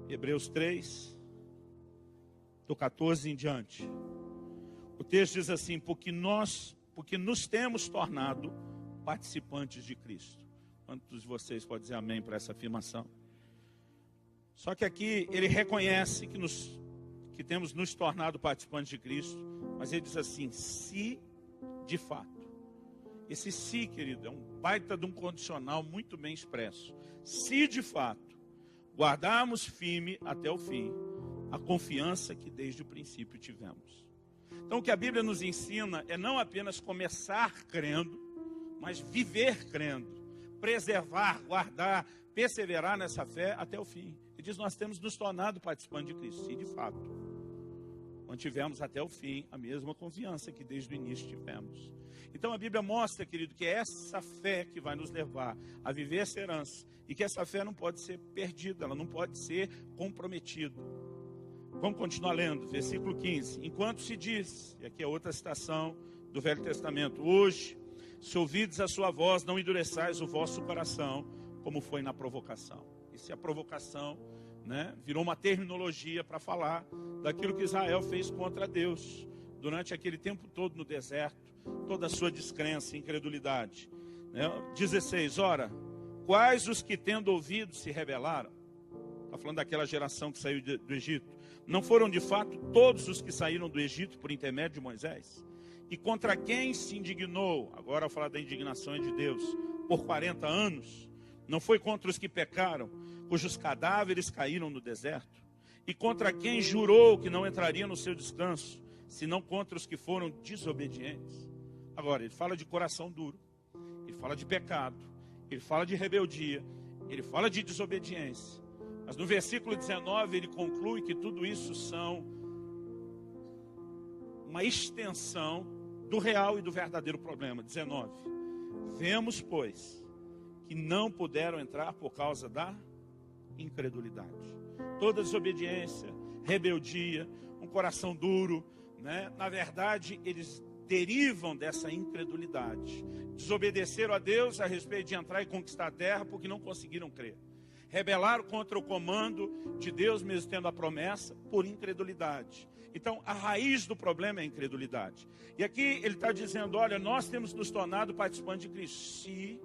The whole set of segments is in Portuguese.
Hebreus 3, do 14 em diante. O texto diz assim: porque nos temos tornado participantes de Cristo. Quantos de vocês podem dizer amém para essa afirmação? Só que aqui ele reconhece que temos nos tornado participantes de Cristo, mas ele diz assim: se de fato. Esse se, querido, é um baita de um condicional muito bem expresso. Se de fato guardarmos firme até o fim a confiança que desde o princípio tivemos. Então o que a Bíblia nos ensina é não apenas começar crendo, mas viver crendo, preservar, guardar, perseverar nessa fé até o fim. Ele diz: nós temos nos tornado participantes de Cristo, se de fato mantivemos até o fim a mesma confiança que desde o início tivemos. Então a Bíblia mostra, querido, que é essa fé que vai nos levar a viver essa herança, e que essa fé não pode ser perdida, ela não pode ser comprometida. Vamos continuar lendo, versículo 15. Enquanto se diz, e aqui é outra citação do Velho Testamento: hoje, se ouvides a sua voz, não endureçais o vosso coração, como foi na provocação. E se a provocação, virou uma terminologia para falar daquilo que Israel fez contra Deus durante aquele tempo todo no deserto, toda a sua descrença e incredulidade. 16, ora, quais os que tendo ouvido se rebelaram? Está falando daquela geração que saiu do Egito. Não foram de fato todos os que saíram do Egito por intermédio de Moisés? E contra quem se indignou, agora ao falar da indignação de Deus, por 40 anos? Não foi contra os que pecaram, cujos cadáveres caíram no deserto? E contra quem jurou que não entraria no seu descanso, senão contra os que foram desobedientes? Agora, ele fala de coração duro, ele fala de pecado, ele fala de rebeldia, ele fala de desobediência. Mas no versículo 19 ele conclui que tudo isso são uma extensão do real e do verdadeiro problema. 19. Vemos, pois, que não puderam entrar por causa da incredulidade. Toda desobediência, rebeldia, um coração duro, na verdade, eles derivam dessa incredulidade. Desobedeceram a Deus a respeito de entrar e conquistar a terra porque não conseguiram crer. Rebelaram contra o comando de Deus, mesmo tendo a promessa, por incredulidade. Então, a raiz do problema é a incredulidade. E aqui ele está dizendo: olha, nós temos nos tornado participantes de Cristo, se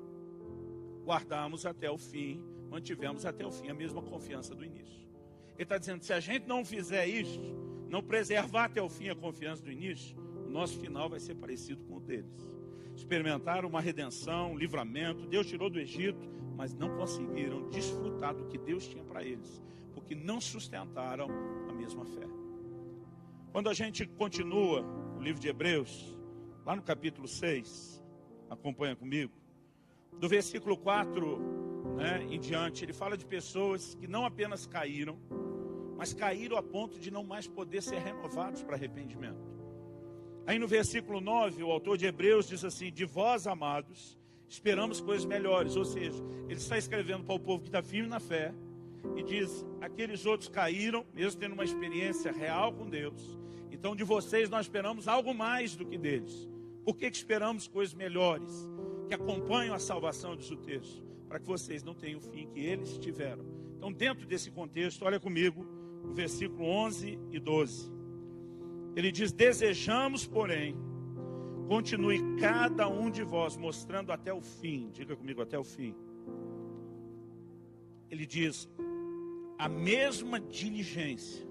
guardarmos até o fim, mantivemos até o fim a mesma confiança do início. Ele está dizendo: se a gente não fizer isso, não preservar até o fim a confiança do início, o nosso final vai ser parecido com o deles. Experimentaram uma redenção, um livramento, Deus tirou do Egito, mas não conseguiram desfrutar do que Deus tinha para eles, porque não sustentaram a mesma fé. Quando a gente continua o livro de Hebreus, lá no capítulo 6, acompanha comigo, do versículo 4 em diante, ele fala de pessoas que não apenas caíram, mas caíram a ponto de não mais poder ser renovados para arrependimento. Aí no versículo 9, o autor de Hebreus diz assim: de vós, amados, esperamos coisas melhores. Ou seja, ele está escrevendo para o povo que está firme na fé, e diz: aqueles outros caíram, mesmo tendo uma experiência real com Deus. Então de vocês nós esperamos algo mais do que deles. Por que esperamos coisas melhores, que acompanham a salvação, diz o texto? Para que vocês não tenham o fim que eles tiveram. Então, dentro desse contexto, olha comigo o versículo 11 e 12. Ele diz: desejamos, porém, continue cada um de vós mostrando até o fim. Diga comigo, até o fim. Ele diz: a mesma diligência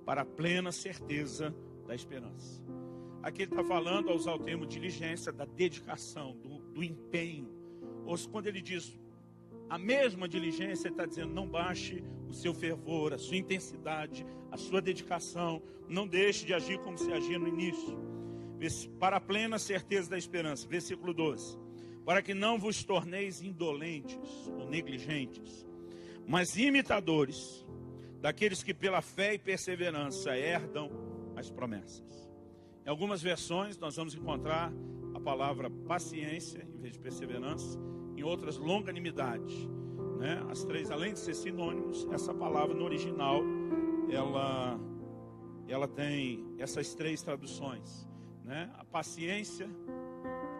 para a plena certeza da esperança. Aqui ele está falando, ao usar o termo diligência, da dedicação, do empenho. Ou quando ele diz a mesma diligência, ele está dizendo: não baixe o seu fervor, a sua intensidade, a sua dedicação. Não deixe de agir como se agia no início. Para a plena certeza da esperança. Versículo 12. Para que não vos torneis indolentes ou negligentes, mas imitadores daqueles que pela fé e perseverança herdam as promessas. Em algumas versões nós vamos encontrar a palavra paciência em vez de perseverança, em outras longanimidade. As três, além de ser sinônimos, essa palavra no original ela tem essas três traduções. A paciência,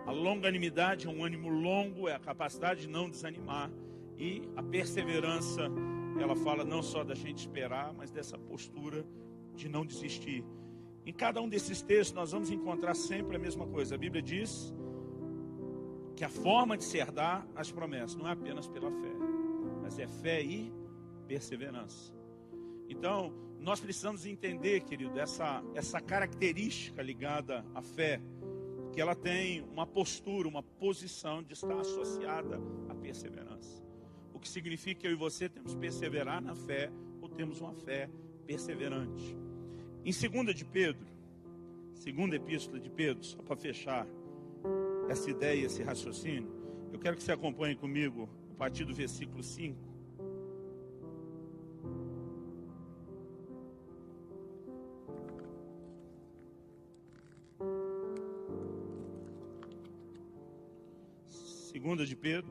a longanimidade é um ânimo longo, é a capacidade de não desanimar, e a perseverança ela fala não só da gente esperar, mas dessa postura de não desistir. Em cada um desses textos nós vamos encontrar sempre a mesma coisa. A Bíblia diz que a forma de se herdar as promessas não é apenas pela fé, mas é fé e perseverança. Então, nós precisamos entender, querido, essa característica ligada à fé, que ela tem uma postura, uma posição de estar associada à perseverança. O que significa que eu e você temos que perseverar na fé, ou temos uma fé perseverante. Em 2 de Pedro, segunda epístola de Pedro, só para fechar essa ideia, esse raciocínio, eu quero que você acompanhe comigo a partir do versículo 5. Segunda de Pedro,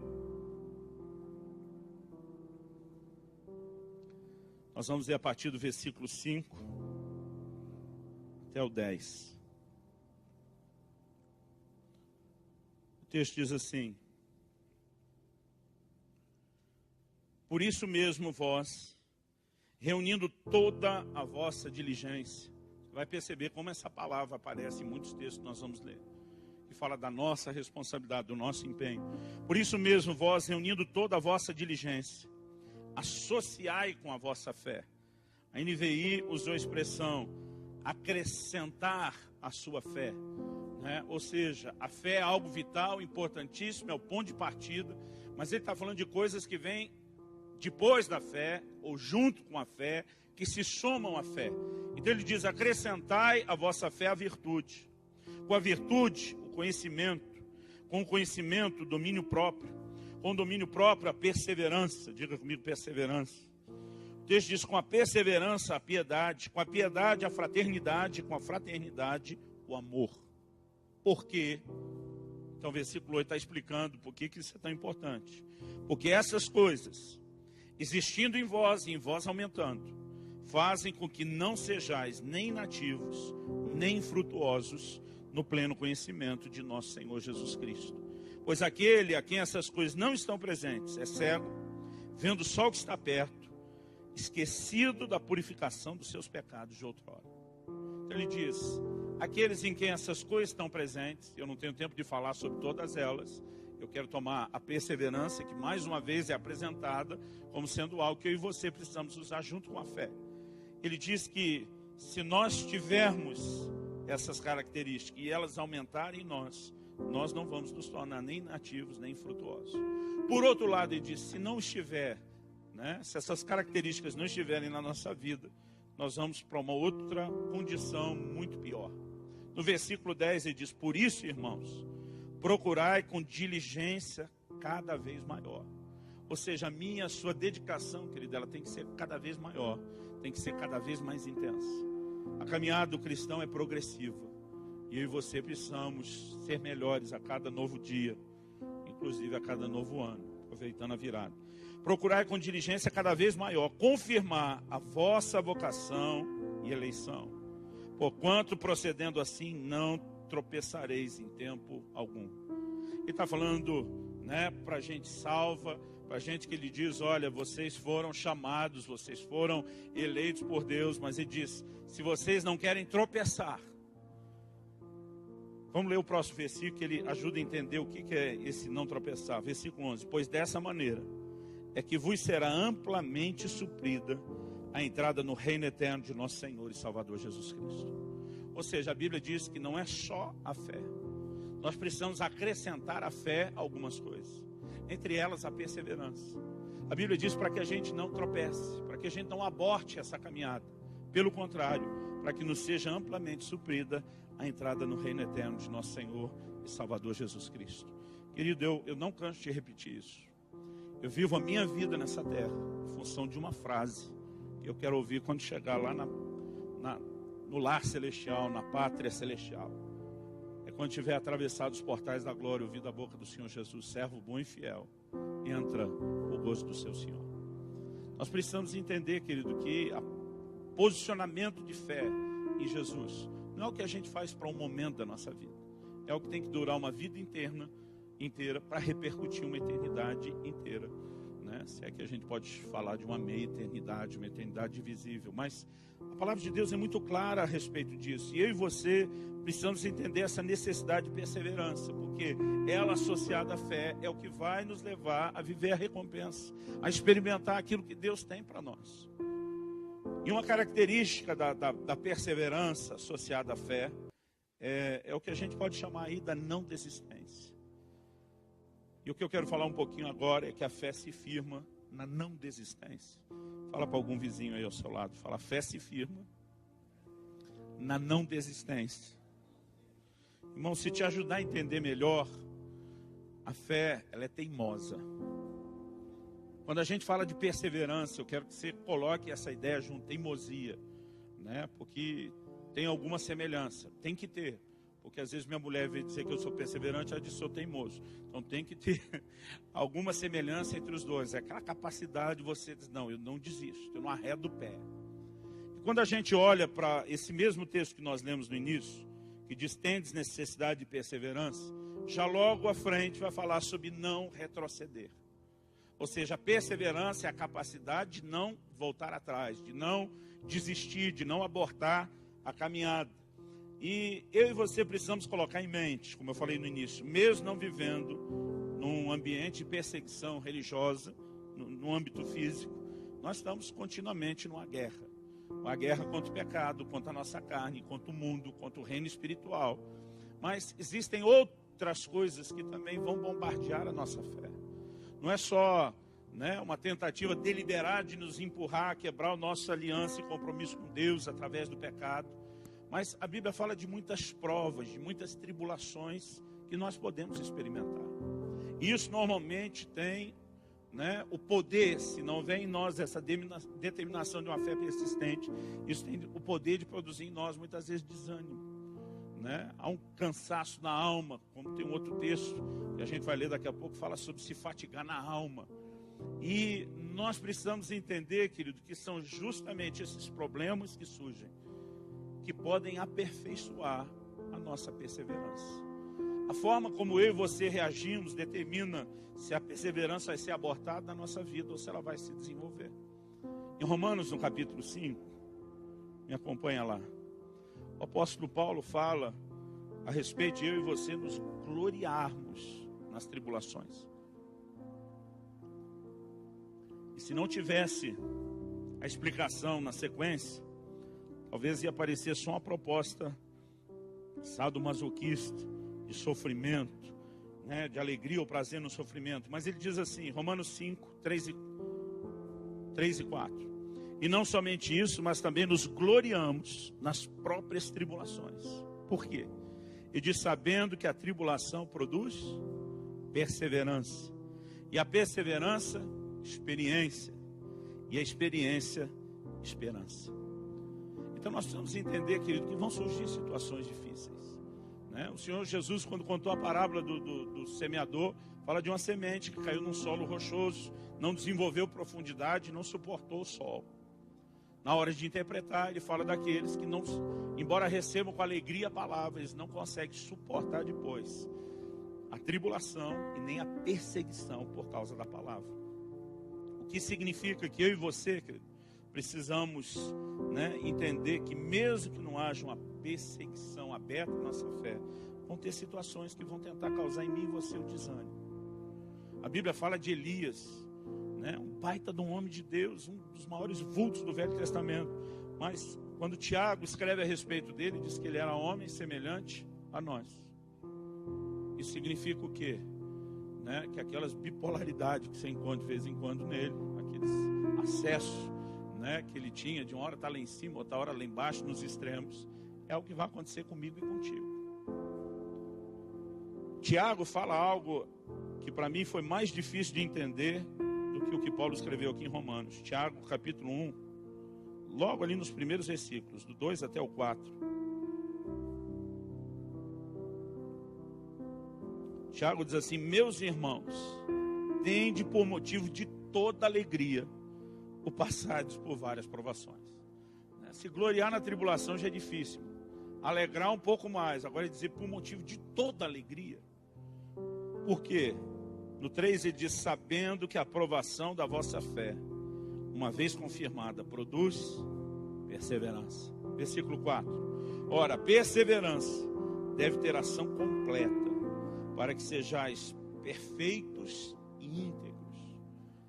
nós vamos ler a partir do versículo 5 até o 10. O texto diz assim: por isso mesmo vós, reunindo toda a vossa diligência, você vai perceber como essa palavra aparece em muitos textos que nós vamos ler, que fala da nossa responsabilidade, do nosso empenho. Por isso mesmo vós, reunindo toda a vossa diligência, associai com a vossa fé. A NVI usou a expressão acrescentar a sua fé, né? Ou seja, a fé é algo vital, importantíssimo, é o ponto de partida, mas ele está falando de coisas que vêm depois da fé, ou junto com a fé, que se somam à fé. Então ele diz: acrescentai a vossa fé a virtude, com a virtude o conhecimento, com o conhecimento o domínio próprio, com o domínio próprio a perseverança. Diga comigo, perseverança. O texto diz: com a perseverança a piedade, com a piedade a fraternidade, com a fraternidade o amor. Por quê? Então o versículo 8 está explicando por que isso é tão importante. Porque essas coisas, existindo em vós e em vós aumentando, fazem com que não sejais nem inativos, nem infrutuosos no pleno conhecimento de nosso Senhor Jesus Cristo. Pois aquele a quem essas coisas não estão presentes é cego, vendo só o que está perto, esquecido da purificação dos seus pecados de outrora. Então ele diz: aqueles em quem essas coisas estão presentes, eu não tenho tempo de falar sobre todas elas, eu quero tomar a perseverança, que mais uma vez é apresentada como sendo algo que eu e você precisamos usar junto com a fé. Ele diz que se nós tivermos essas características e elas aumentarem em nós, nós não vamos nos tornar nem nativos, nem frutuosos. Por outro lado, ele diz: se não estiver, né, se essas características não estiverem na nossa vida, nós vamos para uma outra condição muito pior. No versículo 10 ele diz: por isso, irmãos, procurai com diligência cada vez maior. Ou seja, a sua dedicação, querida, ela tem que ser cada vez maior, tem que ser cada vez mais intensa. A caminhada do cristão é progressiva, e eu e você precisamos ser melhores a cada novo dia, inclusive a cada novo ano, aproveitando a virada. Procurai com diligência cada vez maior confirmar a vossa vocação e eleição, porquanto procedendo assim não tropeçareis em tempo algum. Ele está falando, né, para gente salva, para gente que ele diz: olha, vocês foram chamados, vocês foram eleitos por Deus, mas ele diz: se vocês não querem tropeçar. Vamos ler o próximo versículo, que ele ajuda a entender o que é esse não tropeçar. Versículo 11: pois dessa maneira é que vos será amplamente suprida a entrada no reino eterno de nosso Senhor e Salvador Jesus Cristo. Ou seja, a Bíblia diz que não é só a fé. Nós precisamos acrescentar à fé algumas coisas. Entre elas, a perseverança. A Bíblia diz para que a gente não tropece, para que a gente não aborte essa caminhada. Pelo contrário, para que nos seja amplamente suprida a entrada no reino eterno de nosso Senhor e Salvador Jesus Cristo. Querido, eu não canso de repetir isso. Eu vivo a minha vida nessa terra em função de uma frase que eu quero ouvir quando chegar lá no lar celestial, na pátria celestial. É quando tiver atravessado os portais da glória, ouvir da boca do Senhor Jesus: servo bom e fiel, entra o gozo do seu Senhor. Nós precisamos entender, querido, que o posicionamento de fé em Jesus não é o que a gente faz para um momento da nossa vida, é o que tem que durar uma vida inteira para repercutir uma eternidade inteira, né? né? Se é que a gente pode falar de uma meia eternidade, uma eternidade divisível, mas a palavra de Deus é muito clara a respeito disso, e eu e você precisamos entender essa necessidade de perseverança, porque ela associada à fé é o que vai nos levar a viver a recompensa, a experimentar aquilo que Deus tem para nós. E uma característica da perseverança associada à fé é o que a gente pode chamar aí da não desistência. E o que eu quero falar um pouquinho agora é que a fé se firma na não desistência. Fala para algum vizinho aí ao seu lado, fala: a fé se firma na não desistência. Irmão, se te ajudar a entender melhor, a fé, ela é teimosa. Quando a gente fala de perseverança, eu quero que você coloque essa ideia junto, teimosia, né? Porque tem alguma semelhança, tem que ter. Porque às vezes minha mulher vem dizer que eu sou perseverante, ela diz que sou teimoso. Então tem que ter alguma semelhança entre os dois. É aquela capacidade de você dizer: não, eu não desisto, eu não arredo o pé. E quando a gente olha para esse mesmo texto que nós lemos no início, que diz: tendes necessidade de perseverança, já logo à frente vai falar sobre não retroceder. Ou seja, a perseverança é a capacidade de não voltar atrás, de não desistir, de não abortar a caminhada. E eu e você precisamos colocar em mente, como eu falei no início, mesmo não vivendo num ambiente de perseguição religiosa, no âmbito físico, nós estamos continuamente numa guerra. Uma guerra contra o pecado, contra a nossa carne, contra o mundo, contra o reino espiritual. Mas existem outras coisas que também vão bombardear a nossa fé. Não é só, né, uma tentativa deliberada de nos empurrar a quebrar a nossa aliança e compromisso com Deus através do pecado. Mas a Bíblia fala de muitas provas, de muitas tribulações que nós podemos experimentar. E isso normalmente tem, né, o poder, se não vem em nós essa determinação de uma fé persistente, isso tem o poder de produzir em nós muitas vezes desânimo, né? Há um cansaço na alma, como tem um outro texto que a gente vai ler daqui a pouco, fala sobre se fatigar na alma. E nós precisamos entender, querido, que são justamente esses problemas que surgem, que podem aperfeiçoar a nossa perseverança. A forma como eu e você reagimos determina se a perseverança vai ser abortada na nossa vida ou se ela vai se desenvolver. Em Romanos, no capítulo 5, me acompanha lá, o apóstolo Paulo fala a respeito de eu e você nos gloriarmos nas tribulações. E se não tivesse a explicação na sequência, talvez ia parecer só uma proposta sadomasoquista, de sofrimento, né, de alegria ou prazer no sofrimento. Mas ele diz assim, Romanos 5, 3 e 4. E não somente isso, mas também nos gloriamos nas próprias tribulações. Por quê? Ele diz: sabendo que a tribulação produz perseverança. E a perseverança, experiência. E a experiência, esperança. Então nós precisamos entender, querido, que vão surgir situações difíceis, né? O Senhor Jesus, quando contou a parábola do semeador, fala de uma semente que caiu num solo rochoso, não desenvolveu profundidade, não suportou o sol. Na hora de interpretar, ele fala daqueles que, não, embora recebam com alegria a palavra, eles não conseguem suportar depois a tribulação e nem a perseguição por causa da palavra. O que significa que eu e você, querido, precisamos, né, entender que mesmo que não haja uma perseguição aberta na nossa fé, vão ter situações que vão tentar causar em mim e você o desânimo. A Bíblia fala de Elias, né, um baita de um homem de Deus, um dos maiores vultos do Velho Testamento. Mas quando Tiago escreve a respeito dele, diz que ele era homem semelhante a nós. Isso significa o quê? Né, que aquelas bipolaridades que você encontra de vez em quando nele, aqueles acessos, né, que ele tinha, de uma hora está lá em cima, outra hora lá embaixo, nos extremos, é o que vai acontecer comigo e contigo. Tiago fala algo que para mim foi mais difícil de entender do que o que Paulo escreveu aqui em Romanos. Tiago, capítulo 1, logo ali nos primeiros versículos, do 2 até o 4. Tiago diz assim: meus irmãos, tende por motivo de toda alegria o passardes por várias provações. Se gloriar na tribulação já é difícil, alegrar um pouco mais, agora é dizer por motivo de toda alegria. Por quê? No 3 ele diz: sabendo que a aprovação da vossa fé, uma vez confirmada, produz perseverança. Versículo 4. Ora, perseverança deve ter ação completa, para que sejais perfeitos e íntegros.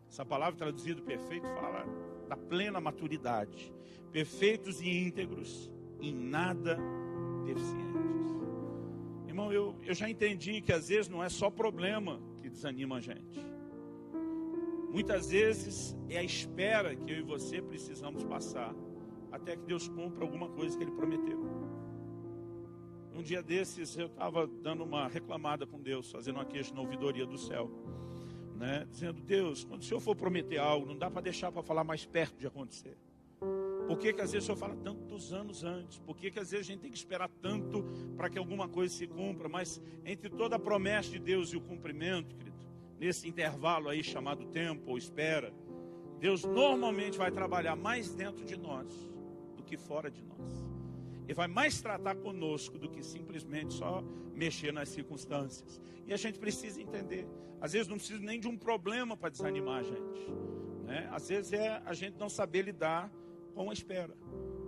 Essa palavra traduzida perfeito fala da plena maturidade. Perfeitos e íntegros, em nada deficientes. Irmão, eu já entendi que às vezes não é só problema que desanima a gente. Muitas vezes é a espera que eu e você precisamos passar até que Deus cumpra alguma coisa que Ele prometeu. Um dia desses eu estava dando uma reclamada com Deus, fazendo uma queixa na ouvidoria do céu, né? Dizendo: Deus, quando o Senhor for prometer algo, não dá para deixar para falar mais perto de acontecer. Por que às vezes o Senhor fala tantos anos antes? Por que às vezes a gente tem que esperar tanto para que alguma coisa se cumpra? Mas entre toda a promessa de Deus e o cumprimento, querido, nesse intervalo aí chamado tempo ou espera, Deus normalmente vai trabalhar mais dentro de nós do que fora de nós. Ele vai mais tratar conosco do que simplesmente só mexer nas circunstâncias. E a gente precisa entender. Às vezes não precisa nem de um problema para desanimar a gente, né? Às vezes é a gente não saber lidar com a espera.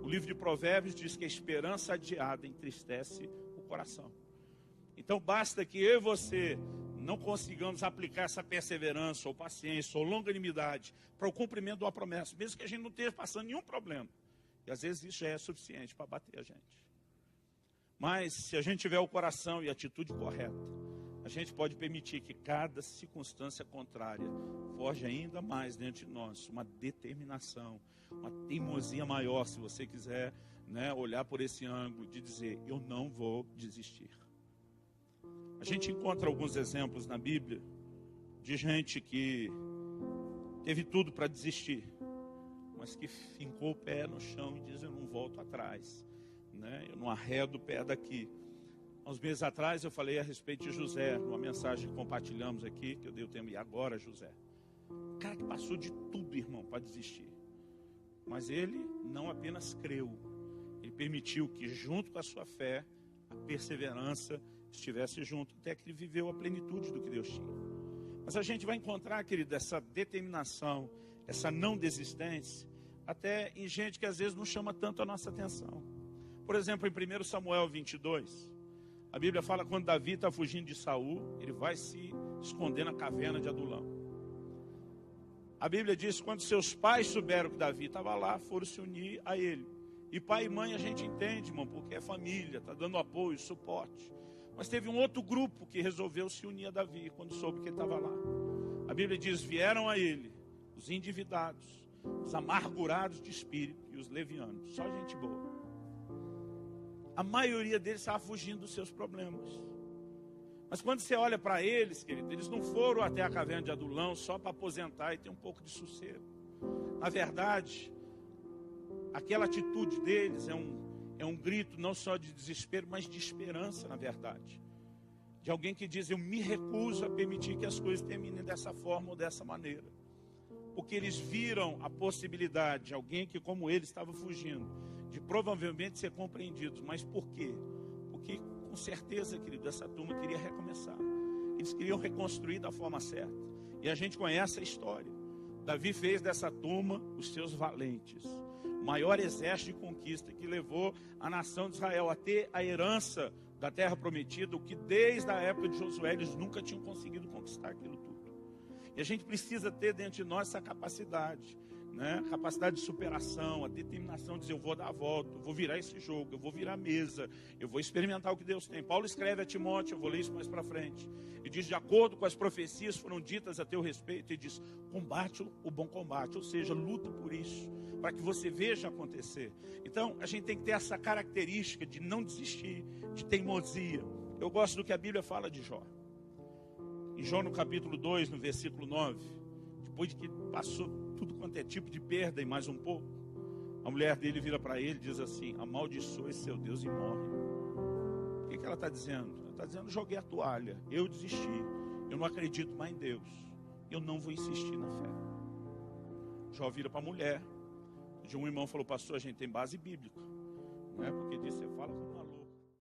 O livro de Provérbios diz que a esperança adiada entristece o coração. Então basta que eu e você não consigamos aplicar essa perseverança, ou paciência, ou longanimidade para o cumprimento de uma promessa, mesmo que a gente não esteja passando nenhum problema. E às vezes isso já é suficiente para bater a gente. Mas se a gente tiver o coração e a atitude correta, a gente pode permitir que cada circunstância contrária forje ainda mais dentro de nós uma determinação, uma teimosia maior, se você quiser, né, olhar por esse ângulo de dizer: eu não vou desistir. A gente encontra alguns exemplos na Bíblia de gente que teve tudo para desistir, mas que fincou o pé no chão e diz: eu não volto atrás, né? Eu não arredo o pé daqui. Há uns meses atrás eu falei a respeito de José, numa mensagem que compartilhamos aqui, que eu dei o tempo: e agora, José? O cara que passou de tudo, irmão, para desistir. Mas ele não apenas creu, ele permitiu que junto com a sua fé, a perseverança estivesse junto, até que ele viveu a plenitude do que Deus tinha. Mas a gente vai encontrar, querido, essa determinação, essa não desistência, até em gente que às vezes não chama tanto a nossa atenção. Por exemplo, em 1 Samuel 22, a Bíblia fala que quando Davi está fugindo de Saul, ele vai se esconder na caverna de Adulão. A Bíblia diz que quando seus pais souberam que Davi estava lá, foram se unir a ele. E pai e mãe a gente entende, irmão, porque é família, está dando apoio, suporte. Mas teve um outro grupo que resolveu se unir a Davi quando soube que ele estava lá. A Bíblia diz: vieram a ele os endividados, os amargurados de espírito e os levianos. Só gente boa. A maioria deles estava fugindo dos seus problemas. Mas quando você olha para eles, querido, eles não foram até a caverna de Adulão só para aposentar e ter um pouco de sossego. Na verdade, aquela atitude deles é um grito não só de desespero, mas de esperança, na verdade. De alguém que diz: eu me recuso a permitir que as coisas terminem dessa forma ou dessa maneira. Porque eles viram a possibilidade de alguém que, como ele, estava fugindo, de provavelmente ser compreendidos. Mas por quê? Porque, com certeza, querido, essa turma queria recomeçar. Eles queriam reconstruir da forma certa. E a gente conhece a história. Davi fez dessa turma os seus valentes. O maior exército de conquista que levou a nação de Israel a ter a herança da terra prometida, o que desde a época de Josué eles nunca tinham conseguido conquistar aquilo tudo. E a gente precisa ter dentro de nós essa capacidade, né? A capacidade de superação, a determinação de dizer: eu vou dar a volta, eu vou virar esse jogo, eu vou virar a mesa, eu vou experimentar o que Deus tem. Paulo escreve a Timóteo, eu vou ler isso mais para frente, e diz: de acordo com as profecias foram ditas a teu respeito, e diz: combate o bom combate, ou seja, luta por isso, para que você veja acontecer. Então a gente tem que ter essa característica de não desistir, de teimosia. Eu gosto do que a Bíblia fala de Jó. Em Jó, no capítulo 2, no versículo 9, depois de que passou tudo quanto é tipo de perda e mais um pouco, a mulher dele vira para ele e diz assim: amaldiçoe seu Deus e morre. O que ela está dizendo? Ela está dizendo: joguei a toalha, eu desisti, eu não acredito mais em Deus, eu não vou insistir na fé. Jó vira para a mulher. De um irmão falou: pastor, a gente tem base bíblica, não é? Porque diz: você fala como uma